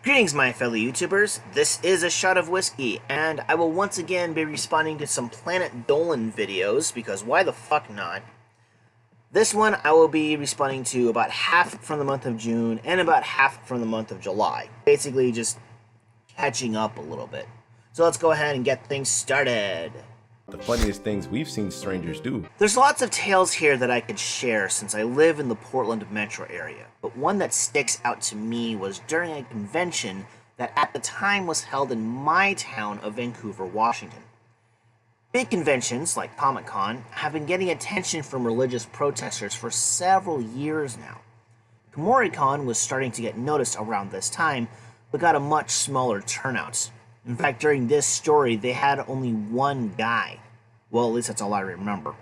Greetings, my fellow YouTubers. This is A Shot of Whiskey, and I will once again be responding to some Planet Dolan videos, because why the fuck not? This one I will be responding to about half from the month of June and about half from the month of July. Basically just catching up a little bit. So let's go ahead and get things started. The funniest things we've seen strangers do. There's lots of tales here that I could share since I live in the Portland metro area, but one that sticks out to me was during a convention that at the time was held in my town of Vancouver, Washington. Big conventions, like Comic-Con, have been getting attention from religious protesters for several years now. Komori-Con was starting to get noticed around this time, but got a much smaller turnout. In fact, during this story, they had only one guy. Well, at least that's all I remember.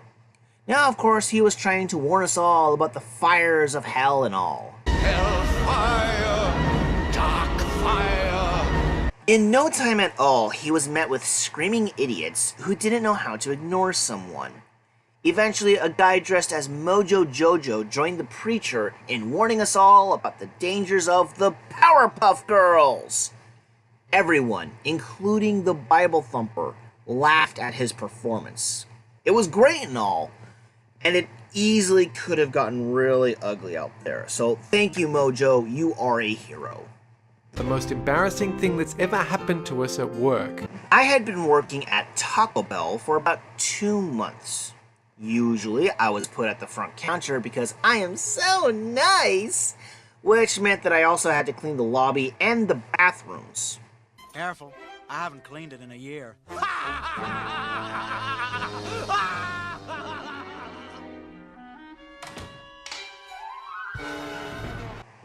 Now, of course, he was trying to warn us all about the fires of hell and all. Hellfire! Dark fire! In no time at all, he was met with screaming idiots who didn't know how to ignore someone. Eventually, a guy dressed as Mojo Jojo joined the preacher in warning us all about the dangers of the Powerpuff Girls. Everyone, including the Bible thumper, laughed at his performance. It was great and all, and it easily could have gotten really ugly out there. So thank you, Mojo, you are a hero. The most embarrassing thing that's ever happened to us at work. I had been working at Taco Bell for about 2 months. Usually, I was put at the front counter because I am so nice, which meant that I also had to clean the lobby and the bathrooms. Careful, I haven't cleaned it in a year.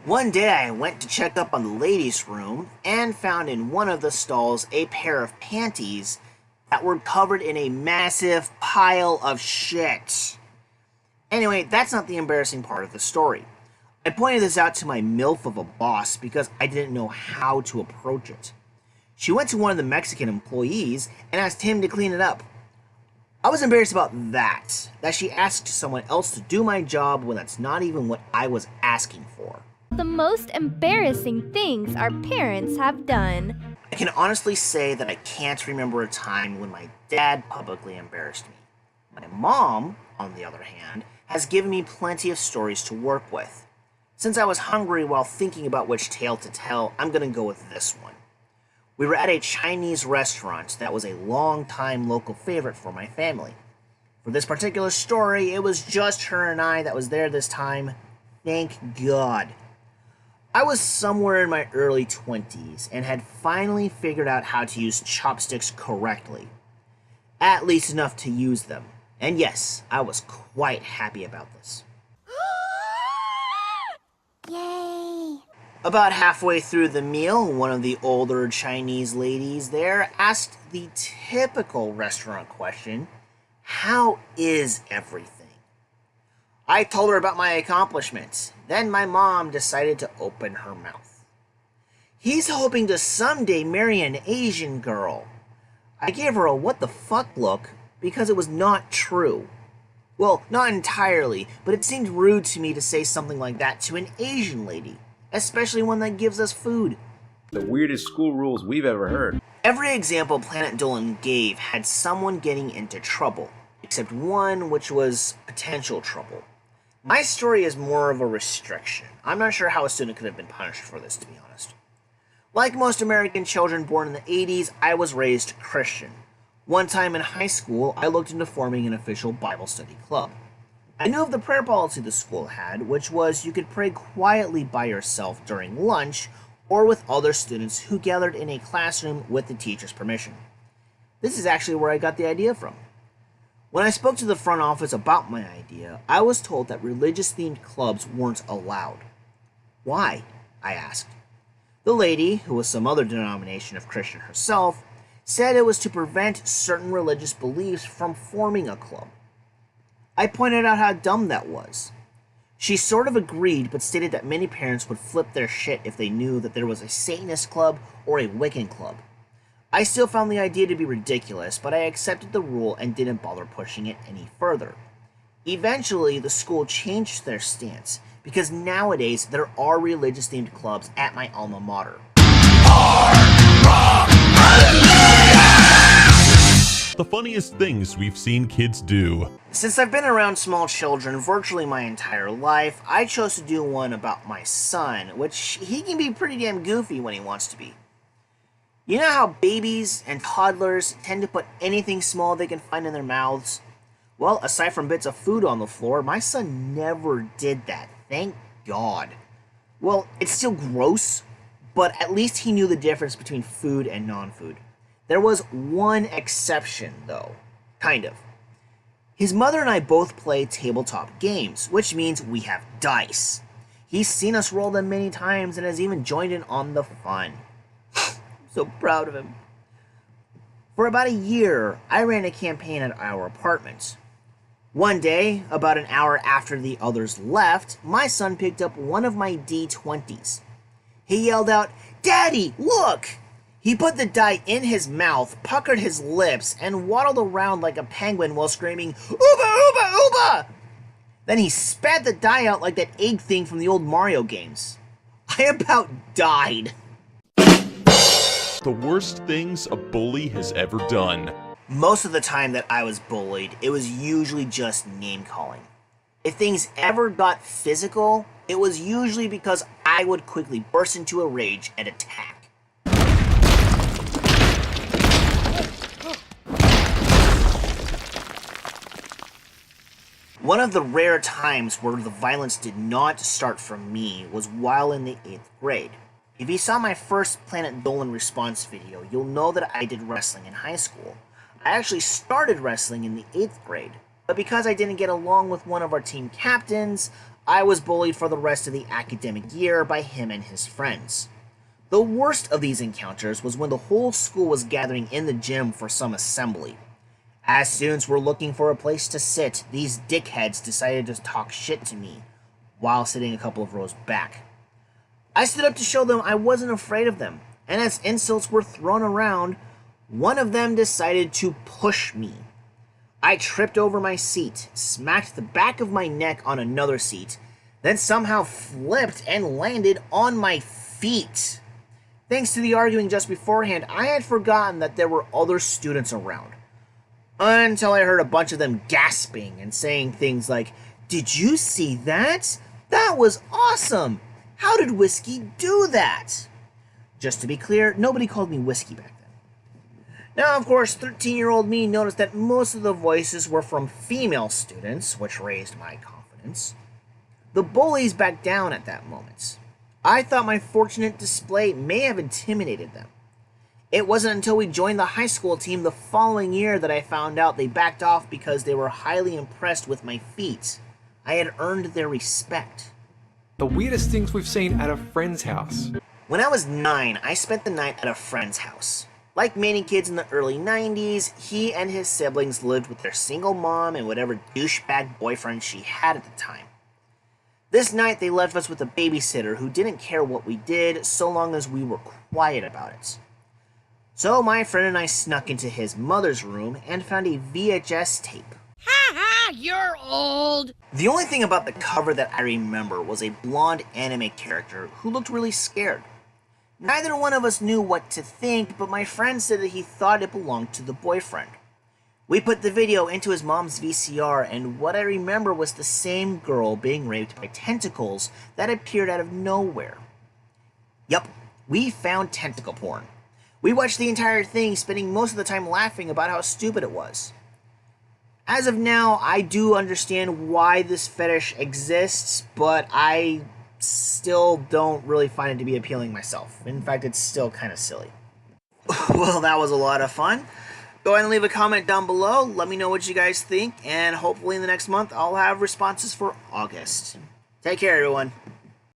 One day I went to check up on the ladies' room and found in one of the stalls a pair of panties that were covered in a massive pile of shit. Anyway, that's not the embarrassing part of the story. I pointed this out to my MILF of a boss because I didn't know how to approach it. She went to one of the Mexican employees and asked him to clean it up. I was embarrassed about that she asked someone else to do my job when that's not even what I was asking for. The most embarrassing things our parents have done. I can honestly say that I can't remember a time when my dad publicly embarrassed me. My mom, on the other hand, has given me plenty of stories to work with. Since I was hungry while thinking about which tale to tell, I'm gonna go with this one. We were at a Chinese restaurant that was a long-time local favorite for my family. For this particular story, it was just her and I that was there this time. Thank God. I was somewhere in my early 20s and had finally figured out how to use chopsticks correctly. At least enough to use them. And yes, I was quite happy about this. Yay! About halfway through the meal, one of the older Chinese ladies there asked the typical restaurant question, "How is everything?" I told her about my accomplishments. Then my mom decided to open her mouth. "He's hoping to someday marry an Asian girl." I gave her a what the fuck look because it was not true. Well, not entirely, but it seemed rude to me to say something like that to an Asian lady, especially one that gives us food. The weirdest school rules we've ever heard. Every example Planet Dolan gave had someone getting into trouble, except one which was potential trouble. My story is more of a restriction. I'm not sure how a student could have been punished for this, to be honest. Like most American children born in the 80s, I was raised Christian. One time in high school, I looked into forming an official Bible study club. I knew of the prayer policy the school had, which was you could pray quietly by yourself during lunch or with other students who gathered in a classroom with the teacher's permission. This is actually where I got the idea from. When I spoke to the front office about my idea, I was told that religious-themed clubs weren't allowed. Why? I asked. The lady, who was some other denomination of Christian herself, said it was to prevent certain religious beliefs from forming a club. I pointed out how dumb that was. She sort of agreed, but stated that many parents would flip their shit if they knew that there was a Satanist club or a Wiccan club. I still found the idea to be ridiculous, but I accepted the rule and didn't bother pushing it any further. Eventually, the school changed their stance, because nowadays there are religious-themed clubs at my alma mater. The funniest things we've seen kids do. Since I've been around small children virtually my entire life, I chose to do one about my son, which he can be pretty damn goofy when he wants to be. You know how babies and toddlers tend to put anything small they can find in their mouths? Well, aside from bits of food on the floor, my son never did that, thank God. Well, it's still gross, but at least he knew the difference between food and non-food. There was one exception, though. Kind of. His mother and I both play tabletop games, which means we have dice. He's seen us roll them many times and has even joined in on the fun. I'm so proud of him. For about a year, I ran a campaign at our apartment. One day, about an hour after the others left, my son picked up one of my D20s. He yelled out, "Daddy, look!" He put the die in his mouth, puckered his lips, and waddled around like a penguin while screaming, "Ooba, ooba, ooba!" Then he spat the die out like that egg thing from the old Mario games. I about died. The worst things a bully has ever done. Most of the time that I was bullied, it was usually just name-calling. If things ever got physical, it was usually because I would quickly burst into a rage and attack. One of the rare times where the violence did not start from me was while in the 8th grade. If you saw my first Planet Dolan response video, you'll know that I did wrestling in high school. I actually started wrestling in the 8th grade, but because I didn't get along with one of our team captains, I was bullied for the rest of the academic year by him and his friends. The worst of these encounters was when the whole school was gathering in the gym for some assembly. As students were looking for a place to sit, these dickheads decided to talk shit to me while sitting a couple of rows back. I stood up to show them I wasn't afraid of them, and as insults were thrown around, one of them decided to push me. I tripped over my seat, smacked the back of my neck on another seat, then somehow flipped and landed on my feet. Thanks to the arguing just beforehand, I had forgotten that there were other students around. Until I heard a bunch of them gasping and saying things like, "Did you see that? That was awesome! How did Whiskey do that?" Just to be clear, nobody called me Whiskey back then. Now, of course, 13-year-old me noticed that most of the voices were from female students, which raised my confidence. The bullies backed down at that moment. I thought my fortunate display may have intimidated them. It wasn't until we joined the high school team the following year that I found out they backed off because they were highly impressed with my feats. I had earned their respect. The weirdest things we've seen at a friend's house. When I was 9, I spent the night at a friend's house. Like many kids in the early 90s, he and his siblings lived with their single mom and whatever douchebag boyfriend she had at the time. This night they left us with a babysitter who didn't care what we did so long as we were quiet about it. So my friend and I snuck into his mother's room and found a VHS tape. Ha ha, you're old! The only thing about the cover that I remember was a blonde anime character who looked really scared. Neither one of us knew what to think, but my friend said that he thought it belonged to the boyfriend. We put the video into his mom's VCR, and what I remember was the same girl being raped by tentacles that appeared out of nowhere. Yup, we found tentacle porn. We watched the entire thing, spending most of the time laughing about how stupid it was. As of now, I do understand why this fetish exists, but I still don't really find it to be appealing myself. In fact, it's still kind of silly. Well, that was a lot of fun. Go ahead and leave a comment down below. Let me know what you guys think, and hopefully in the next month, I'll have responses for August. Take care, everyone.